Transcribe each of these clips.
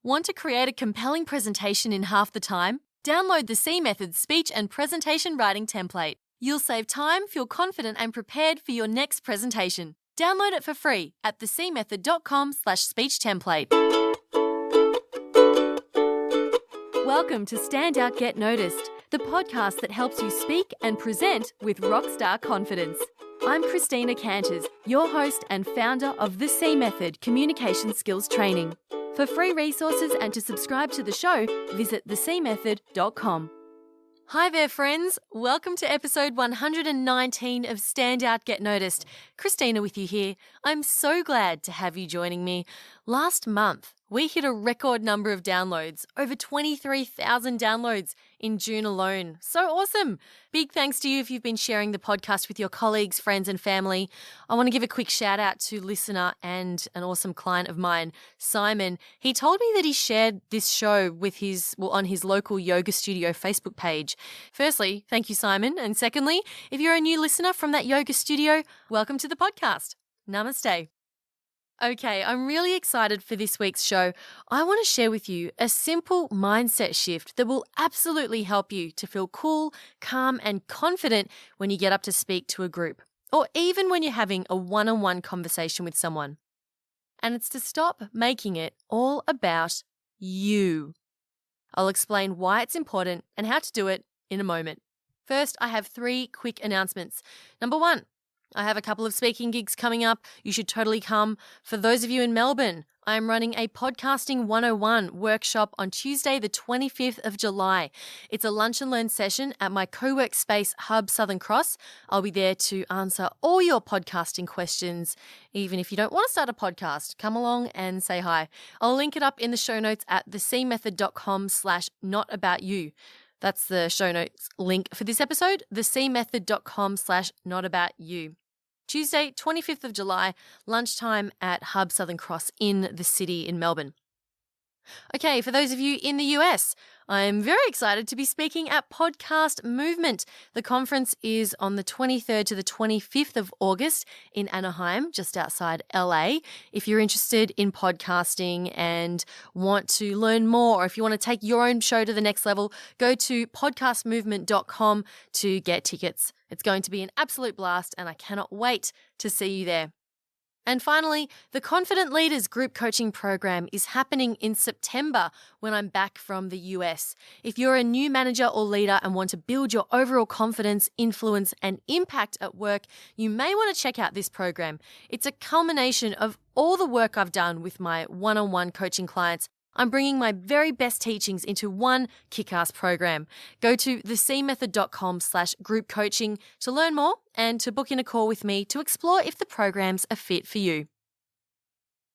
Want to create a compelling presentation in half the time? Download the C Method speech and presentation writing template. You'll save time, feel confident and prepared for your next presentation. Download it for free at thecmethod.com/speech template. Welcome to Stand Out Get Noticed, the podcast that helps you speak and present with rockstar confidence. I'm Christina Canters, your host and founder of the C Method Communication Skills Training. For free resources and to subscribe to the show, visit thecmethod.com. Hi there, friends. Welcome to episode 119 of Stand Out Get Noticed. Christina with you here. I'm so glad to have you joining me. Last month, we hit a record number of downloads, over 23,000 downloads in June alone. So awesome. Big thanks to you if you've been sharing the podcast with your colleagues, friends and family. I want to give a quick shout out to listener and an awesome client of mine, Simon. He told me that he shared this show with on his local yoga studio Facebook page. Firstly, thank you, Simon. And secondly, if you're a new listener from that yoga studio, welcome to the podcast. Namaste. Okay, I'm really excited for this week's show. I want to share with you a simple mindset shift that will absolutely help you to feel cool, calm, and confident when you get up to speak to a group, or even when you're having a one-on-one conversation with someone. And it's to stop making it all about you. I'll explain why it's important and how to do it in a moment. First, I have 3 quick announcements. Number 1, I have a couple of speaking gigs coming up. You should totally come. For those of you in Melbourne, I am running a Podcasting 101 workshop on Tuesday, the 25th of July. It's a lunch and learn session at my co-work space hub, Southern Cross. I'll be there to answer all your podcasting questions. Even if you don't want to start a podcast, come along and say hi. I'll link it up in the show notes at thecmethod.com/notaboutyou. That's the show notes link for this episode, thecmethod.com/notaboutyou. Tuesday, 25th of July, lunchtime at Hub Southern Cross in the city in Melbourne. Okay, for those of you in the US, I'm very excited to be speaking at Podcast Movement. The conference is on the 23rd to the 25th of August in Anaheim, just outside LA. If you're interested in podcasting and want to learn more, or if you want to take your own show to the next level, go to podcastmovement.com to get tickets. It's going to be an absolute blast, and I cannot wait to see you there. And finally, the Confident Leaders Group Coaching Program is happening in September when I'm back from the US. If you're a new manager or leader and want to build your overall confidence, influence, and impact at work, you may want to check out this program. It's a culmination of all the work I've done with my one-on-one coaching clients. I'm bringing my very best teachings into one kick-ass program. Go to thecmethod.com/group coaching to learn more and to book in a call with me to explore if the program's a fit for you.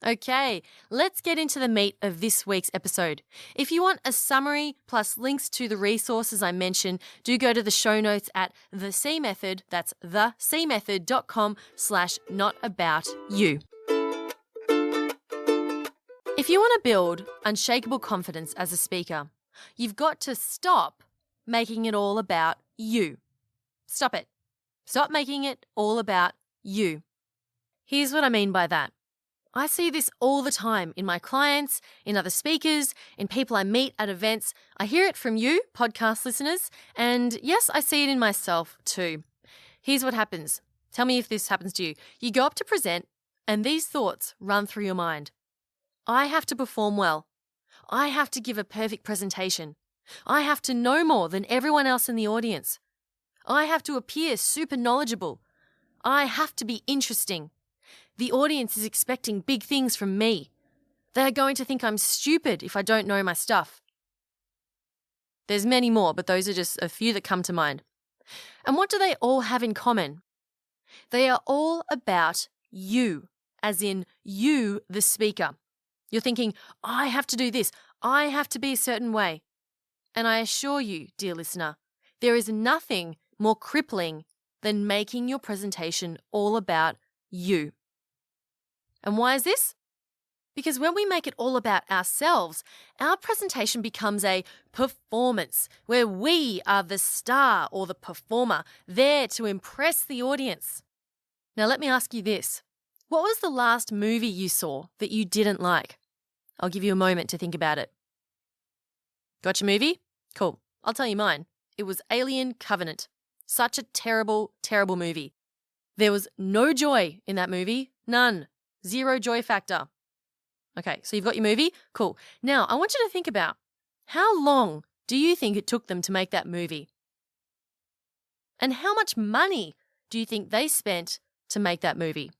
Okay, let's get into the meat of this week's episode. If you want a summary plus links to the resources I mentioned, do go to the show notes at The C Method, that's thecmethod.com/notaboutyou. If you want to build unshakable confidence as a speaker, you've got to stop making it all about you. Stop it. Stop making it all about you. Here's what I mean by that. I see this all the time in my clients, in other speakers, in people I meet at events. I hear it from you, podcast listeners, and yes, I see it in myself too. Here's what happens. Tell me if this happens to you. You go up to present and these thoughts run through your mind. I have to perform well. I have to give a perfect presentation. I have to know more than everyone else in the audience. I have to appear super knowledgeable. I have to be interesting. The audience is expecting big things from me. They're going to think I'm stupid if I don't know my stuff. There's many more, but those are just a few that come to mind. And what do they all have in common? They are all about you, as in you, the speaker. You're thinking, I have to do this. I have to be a certain way. And I assure you, dear listener, there is nothing more crippling than making your presentation all about you. And why is this? Because when we make it all about ourselves, our presentation becomes a performance where we are the star or the performer there to impress the audience. Now, let me ask you this. What was the last movie you saw that you didn't like? I'll give you a moment to think about it. Got your movie? Cool. I'll tell you mine. It was Alien Covenant. Such a terrible, terrible movie. There was no joy in that movie. None. Zero joy factor. Okay, so you've got your movie? Cool. Now, I want you to think about how long do you think it took them to make that movie? And how much money do you think they spent to make that movie?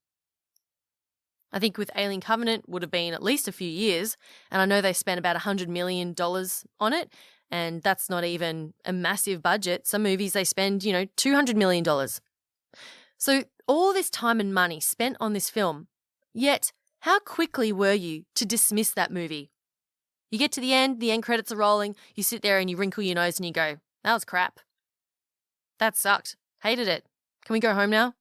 I think with Alien Covenant would have been at least a few years, and I know they spent about $100 million on it, and that's not even a massive budget. Some movies they spend, $200 million. So all this time and money spent on this film, yet how quickly were you to dismiss that movie? You get to the end credits are rolling, you sit there and you wrinkle your nose and you go, that was crap. That sucked. Hated it. Can we go home now?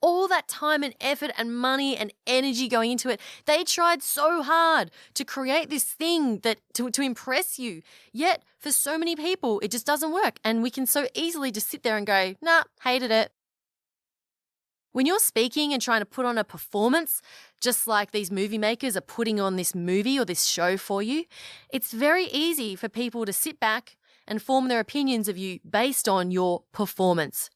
All that time and effort and money and energy going into it, they tried so hard to create this thing that to impress you. Yet, for so many people, it just doesn't work. And we can so easily just sit there and go, nah, hated it. When you're speaking and trying to put on a performance, just like these movie makers are putting on this movie or this show for you, it's very easy for people to sit back and form their opinions of you based on your performance.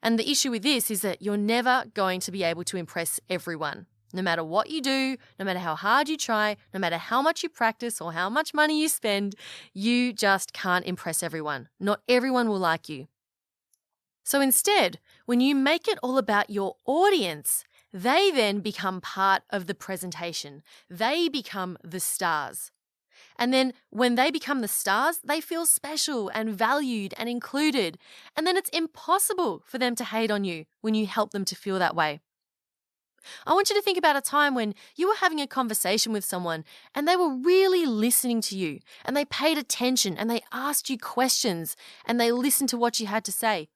And the issue with this is that you're never going to be able to impress everyone. No matter what you do, no matter how hard you try, no matter how much you practice or how much money you spend, you just can't impress everyone. Not everyone will like you. So instead, when you make it all about your audience, they then become part of the presentation. They become the stars. And then when they become the stars, they feel special and valued and included. And then it's impossible for them to hate on you when you help them to feel that way. I want you to think about a time when you were having a conversation with someone and they were really listening to you and they paid attention and they asked you questions and they listened to what you had to say.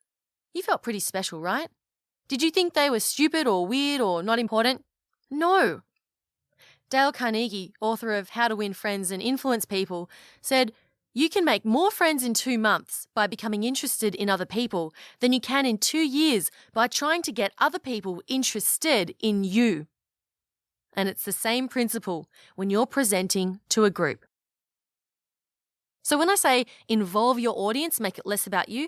You felt pretty special, right? Did you think they were stupid or weird or not important? No. Dale Carnegie, author of How to Win Friends and Influence People, said, you can make more friends in 2 months by becoming interested in other people than you can in 2 years by trying to get other people interested in you. And it's the same principle when you're presenting to a group. So when I say involve your audience, make it less about you,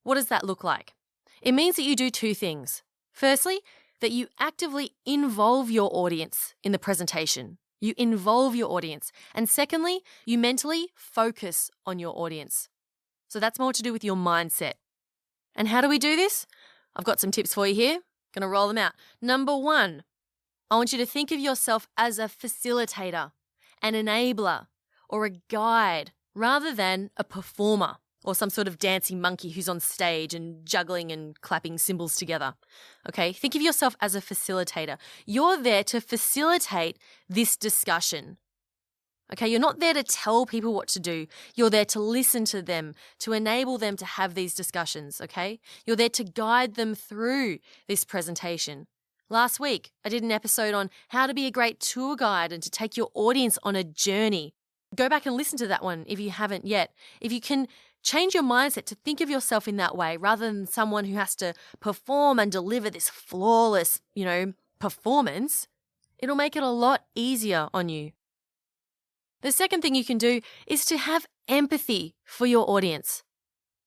what does that look like? It means that you do 2 things. Firstly, that you actively involve your audience in the presentation. You involve your audience. And secondly, you mentally focus on your audience. So that's more to do with your mindset. And how do we do this? I've got some tips for you here. Going to roll them out. Number 1, I want you to think of yourself as a facilitator, an enabler, or a guide rather than a performer or some sort of dancing monkey who's on stage and juggling and clapping cymbals together. Okay, think of yourself as a facilitator. You're there to facilitate this discussion. Okay, you're not there to tell people what to do. You're there to listen to them, to enable them to have these discussions, okay? You're there to guide them through this presentation. Last week, I did an episode on how to be a great tour guide and to take your audience on a journey. Go back and listen to that one if you haven't yet. If you can change your mindset to think of yourself in that way rather than someone who has to perform and deliver this flawless, performance, it'll make it a lot easier on you. The second thing you can do is to have empathy for your audience.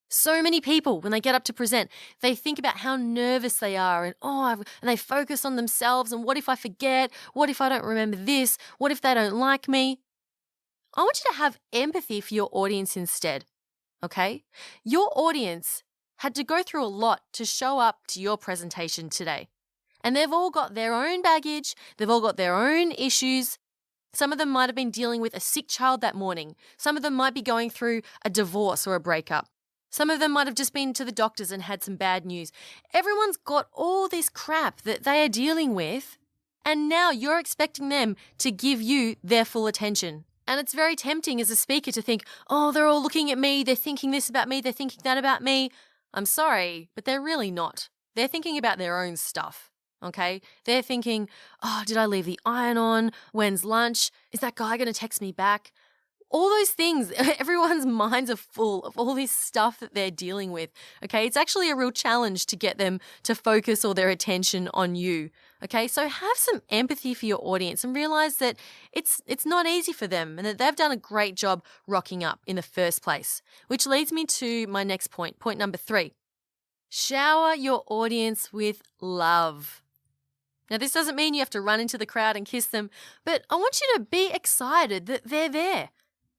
So many people, when they get up to present, they think about how nervous they are and they focus on themselves and what if I forget? What if I don't remember this? What if they don't like me? I want you to have empathy for your audience instead. Okay? Your audience had to go through a lot to show up to your presentation today. And they've all got their own baggage. They've all got their own issues. Some of them might have been dealing with a sick child that morning. Some of them might be going through a divorce or a breakup. Some of them might have just been to the doctors and had some bad news. Everyone's got all this crap that they are dealing with, and now you're expecting them to give you their full attention. And it's very tempting as a speaker to think, oh, they're all looking at me, they're thinking this about me, they're thinking that about me. I'm sorry, but they're really not. They're thinking about their own stuff, okay? They're thinking, oh, did I leave the iron on? When's lunch? Is that guy going to text me back? All those things, everyone's minds are full of all this stuff that they're dealing with, okay? It's actually a real challenge to get them to focus all their attention on you, okay? So have some empathy for your audience and realize that it's not easy for them and that they've done a great job rocking up in the first place, which leads me to my next point number 3. Shower your audience with love. Now, this doesn't mean you have to run into the crowd and kiss them, but I want you to be excited that they're there.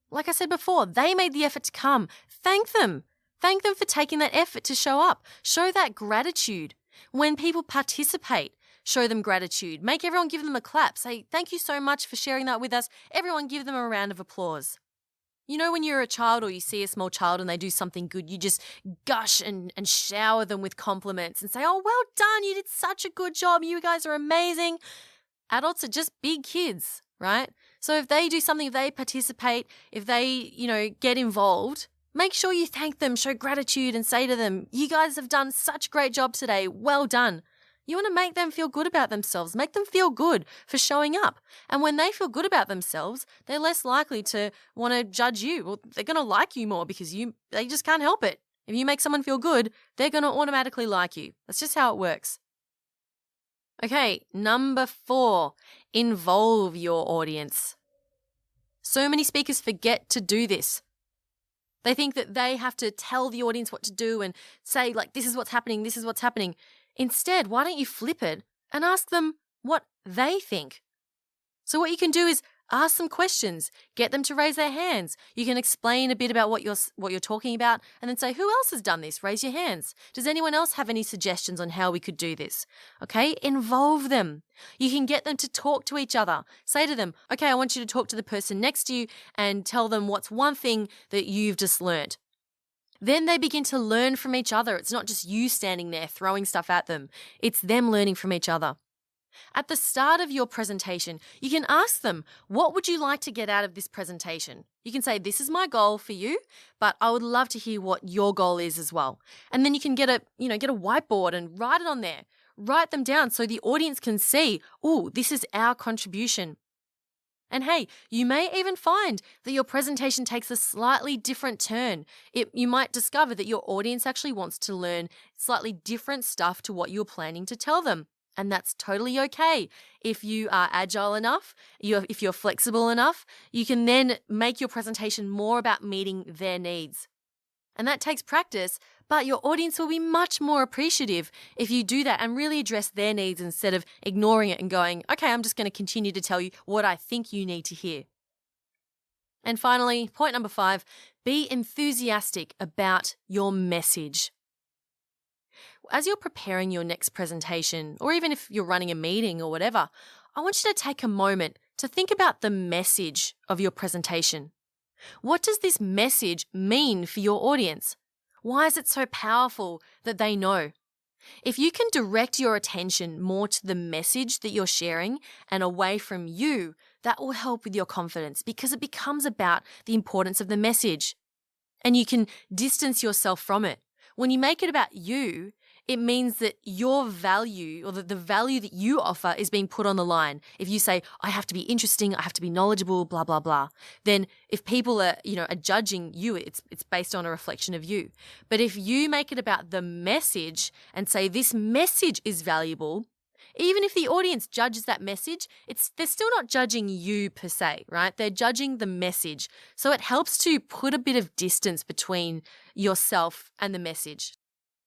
Like I said before, they made the effort to come. Thank them. Thank them for taking that effort to show up. Show that gratitude. When people participate, show them gratitude. Make everyone give them a clap. Say, thank you so much for sharing that with us. Everyone give them a round of applause. You know, when you're a child or you see a small child and they do something good, you just gush and shower them with compliments and say, oh, well done. You did such a good job. You guys are amazing. Adults are just big kids, right? So if they do something, if they participate, if they, get involved, make sure you thank them, show gratitude and say to them, you guys have done such a great job today. Well done. You want to make them feel good about themselves. Make them feel good for showing up. And when they feel good about themselves, they're less likely to want to judge you. Well, they're going to like you more because they just can't help it. If you make someone feel good, they're going to automatically like you. That's just how it works. Okay, number 4, involve your audience. So many speakers forget to do this. They think that they have to tell the audience what to do and say, like, this is what's happening, this is what's happening. Instead, why don't you flip it and ask them what they think? So what you can do is ask them questions, get them to raise their hands. You can explain a bit about what you're talking about and then say, who else has done this? Raise your hands. Does anyone else have any suggestions on how we could do this? Okay, involve them. You can get them to talk to each other. Say to them, okay, I want you to talk to the person next to you and tell them what's one thing that you've just learned. Then they begin to learn from each other. It's not just you standing there throwing stuff at them. It's them learning from each other. At the start of your presentation, you can ask them, what would you like to get out of this presentation? You can say, this is my goal for you, but I would love to hear what your goal is as well. And then you can get a whiteboard and write it on there. Write them down so the audience can see, oh, this is our contribution. And hey, you may even find that your presentation takes a slightly different turn. You might discover that your audience actually wants to learn slightly different stuff to what you're planning to tell them. And that's totally okay. If you are agile enough, if you're flexible enough, you can then make your presentation more about meeting their needs. And that takes practice, but your audience will be much more appreciative if you do that and really address their needs instead of ignoring it and going, okay, I'm just going to continue to tell you what I think you need to hear. And finally, point number 5, be enthusiastic about your message. As you're preparing your next presentation, or even if you're running a meeting or whatever, I want you to take a moment to think about the message of your presentation. What does this message mean for your audience? Why is it so powerful that they know? If you can direct your attention more to the message that you're sharing and away from you, that will help with your confidence because it becomes about the importance of the message. And you can distance yourself from it. When you make it about you, it means that your value or the value that you offer is being put on the line. If you say, I have to be interesting, I have to be knowledgeable, blah, blah, blah, then if people are judging you, it's based on a reflection of you. But if you make it about the message and say this message is valuable, even if the audience judges that message, they're still not judging you per se, right? They're judging the message. So it helps to put a bit of distance between yourself and the message.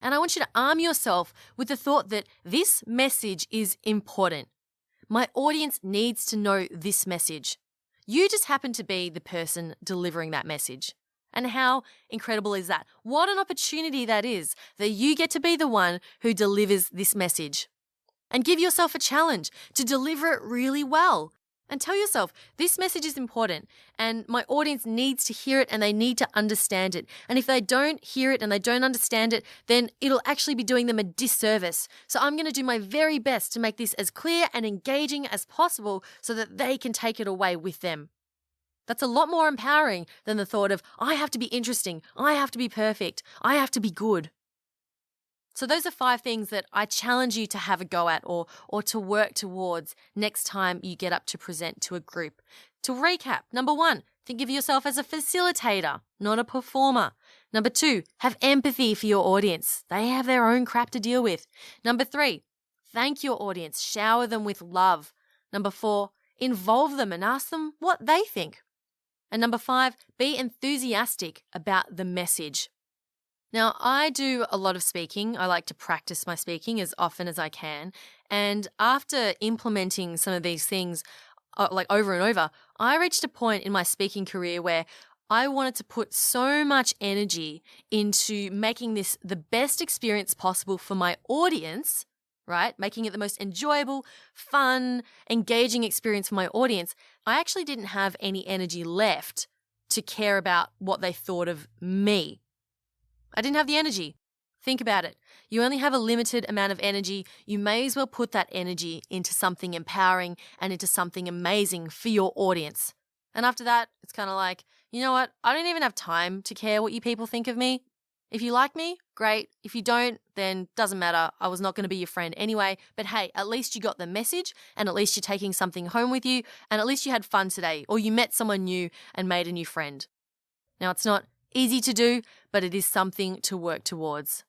And I want you to arm yourself with the thought that this message is important. My audience needs to know this message. You just happen to be the person delivering that message. And how incredible is that? What an opportunity that is, that you get to be the one who delivers this message. And give yourself a challenge to deliver it really well. And tell yourself, this message is important and my audience needs to hear it and they need to understand it. And if they don't hear it and they don't understand it, then it'll actually be doing them a disservice. So I'm going to do my very best to make this as clear and engaging as possible so that they can take it away with them. That's a lot more empowering than the thought of, I have to be interesting, I have to be perfect, I have to be good. So those are 5 things that I challenge you to have a go at or to work towards next time you get up to present to a group. To recap, number 1, think of yourself as a facilitator, not a performer. Number 2, have empathy for your audience. They have their own crap to deal with. Number 3, thank your audience. Shower them with love. Number 4, involve them and ask them what they think. And number 5, be enthusiastic about the message. Now, I do a lot of speaking. I like to practice my speaking as often as I can. And after implementing some of these things, like over and over, I reached a point in my speaking career where I wanted to put so much energy into making this the best experience possible for my audience, right? Making it the most enjoyable, fun, engaging experience for my audience. I actually didn't have any energy left to care about what they thought of me. I didn't have the energy. Think about it. You only have a limited amount of energy. You may as well put that energy into something empowering and into something amazing for your audience. And after that, it's kind of like, you know what? I don't even have time to care what you people think of me. If you like me, great. If you don't, then doesn't matter. I was not going to be your friend anyway. But hey, at least you got the message, and at least you're taking something home with you, and at least you had fun today, or you met someone new and made a new friend. Now, it's not easy to do, but it is something to work towards.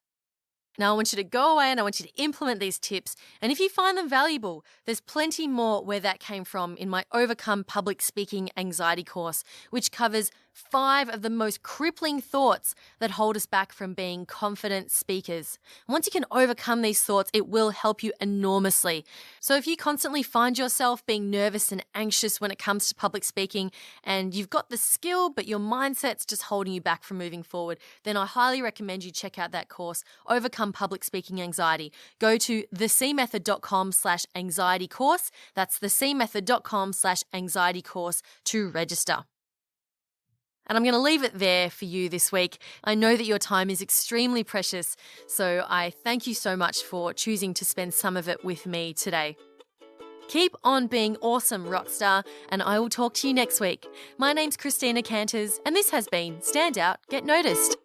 Now, I want you to go away and I want you to implement these tips. And if you find them valuable, there's plenty more where that came from in my Overcome Public Speaking Anxiety course, which covers 5 of the most crippling thoughts that hold us back from being confident speakers. Once you can overcome these thoughts, it will help you enormously. So if you constantly find yourself being nervous and anxious when it comes to public speaking, and you've got the skill, but your mindset's just holding you back from moving forward, then I highly recommend you check out that course, Overcome Public Speaking Anxiety. Go to thecmethod.com/anxiety course. That's thecmethod.com/anxiety course to register. And I'm going to leave it there for you this week. I know that your time is extremely precious, so I thank you so much for choosing to spend some of it with me today. Keep on being awesome, Rockstar, and I will talk to you next week. My name's Christina Canters, and this has been Stand Out, Get Noticed.